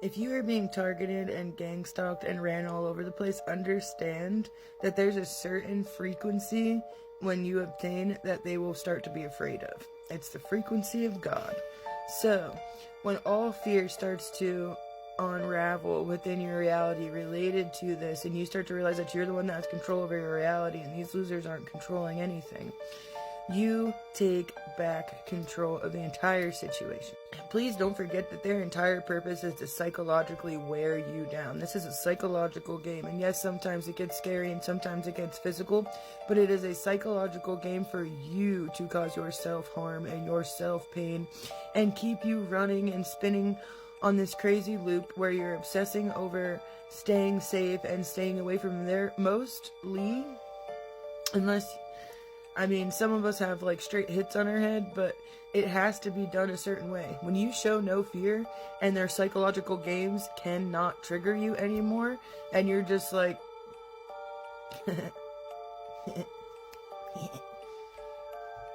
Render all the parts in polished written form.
If you are being targeted and gang stalked and ran all over the place, understand that there's a certain frequency when you obtain that they will start to be afraid of. It's the frequency of God. So, when all fear starts to unravel within your reality related to this, and you start to realize that you're the one that has control over your reality and these losers aren't controlling anything, you take back control of the entire situation. Please don't forget that their entire purpose is to psychologically wear you down. This is a psychological game, and yes, sometimes it gets scary and sometimes it gets physical, but it is a psychological game for you to cause yourself harm and yourself pain and keep you running and spinning on this crazy loop where you're obsessing over staying safe and staying away from there, mostly, unless, I mean, some of us have like straight hits on our head, but it has to be done a certain way. When you show no fear and their psychological games cannot trigger you anymore, and you're just like,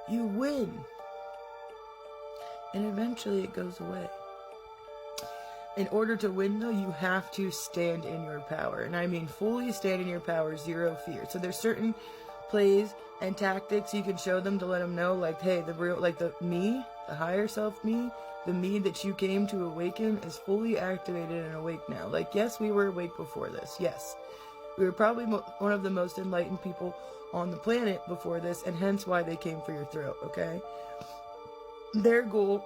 you win. And eventually it goes away. In order to win, though, you have to stand in your power. And I mean fully stand in your power, zero fear. So there's certain plays and tactics you can show them to let them know, like, hey, the real, like the me, the higher self me, the me that you came to awaken is fully activated and awake now. Like, yes, we were awake before this. Yes. We were probably one of the most enlightened people on the planet before this, and hence why they came for your throat, okay? Their goal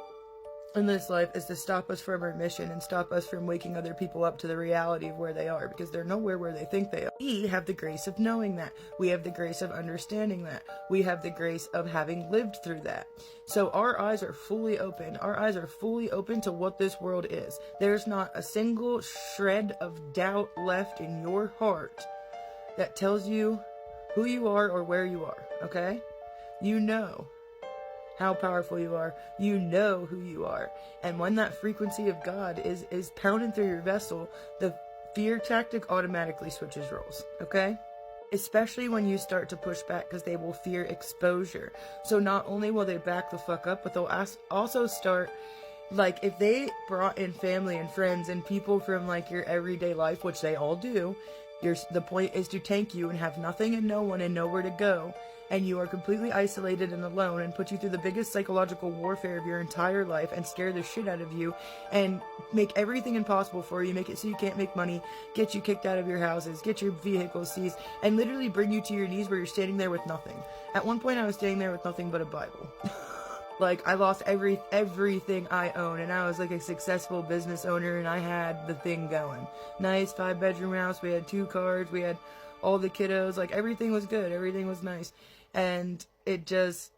in this life is to stop us from our mission and stop us from waking other people up to the reality of where they are, because they're nowhere where they think they are. We have the grace of knowing that. We have the grace of understanding that. We have the grace of having lived through that. So our eyes are fully open. Our eyes are fully open to what this world is. There's not a single shred of doubt left in your heart that tells you who you are or where you are, okay? You know how powerful you are. You know who you are. And when that frequency of God is pounding through your vessel, the fear tactic automatically switches roles, okay? Especially when you start to push back, because they will fear exposure. So not only will they back the fuck up, but they'll also start, like, if they brought in family and friends and people from, like, your everyday life, which they all do, the point is to tank you and have nothing and no one and nowhere to go, and you are completely isolated and alone, and put you through the biggest psychological warfare of your entire life and scare the shit out of you and make everything impossible for you, make it so you can't make money, get you kicked out of your houses, get your vehicles seized, and literally bring you to your knees where you're standing there with nothing. At one point I was standing there with nothing but a Bible. Like, I lost everything I own, and I was like a successful business owner, and I had the thing going. Nice 5-bedroom house, we had 2 cars, we had all the kiddos, like, everything was good, everything was nice. And they just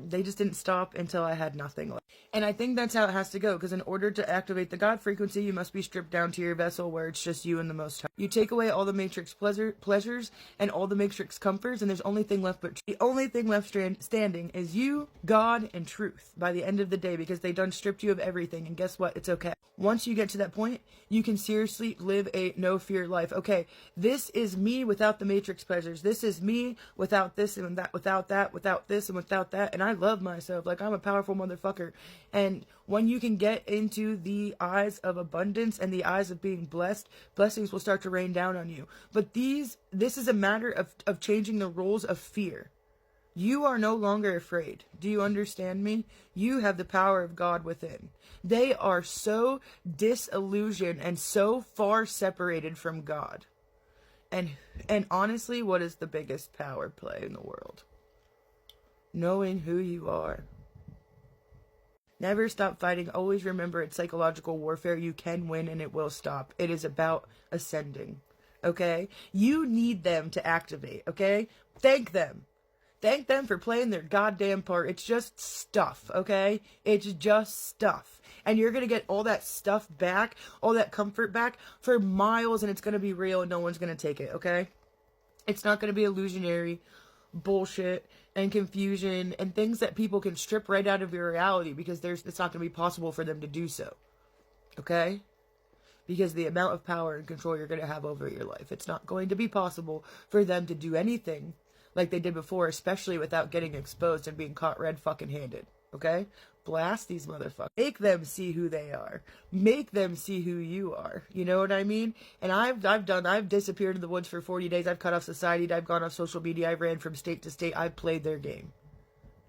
didn't stop until I had nothing left. And I think that's how it has to go, because in order to activate the God frequency, you must be stripped down to your vessel where it's just you and the Most High. You take away all the matrix pleasures and all the matrix comforts, and there's only thing left but the only thing left standing is you, God, and truth by the end of the day, because they done stripped you of everything. And guess what? It's okay. Once you get to that point, you can seriously live a no fear life. Okay, this is me without the matrix pleasures. This is me without this and that, without that, without this and without that. And I love myself. Like, I'm a powerful motherfucker. And when you can get into the eyes of abundance and the eyes of being blessed, blessings will start to rain down on you. But this is a matter of changing the roles of fear. You are no longer afraid. Do you understand me? You have the power of God within. They are so disillusioned and so far separated from God. And honestly, what is the biggest power play in the world? Knowing who you are. Never stop fighting. Always remember, it's psychological warfare. You can win and it will stop. It is about ascending. Okay? You need them to activate. Okay? Thank them. Thank them for playing their goddamn part. It's just stuff, okay? It's just stuff. And you're going to get all that stuff back, all that comfort back for miles, and it's going to be real and no one's going to take it, okay? It's not going to be illusionary bullshit and confusion and things that people can strip right out of your reality, because it's not going to be possible for them to do so, okay? Because the amount of power and control you're going to have over your life, it's not going to be possible for them to do anything like they did before, especially without getting exposed and being caught red fucking handed, okay? Blast these motherfuckers. Make them see who they are. Make them see who you are. You know what I mean? And I've disappeared in the woods for 40 days. I've cut off society. I've gone off social media. I've ran from state to state. I've played their game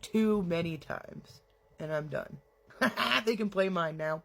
too many times. And I'm done. They can play mine now.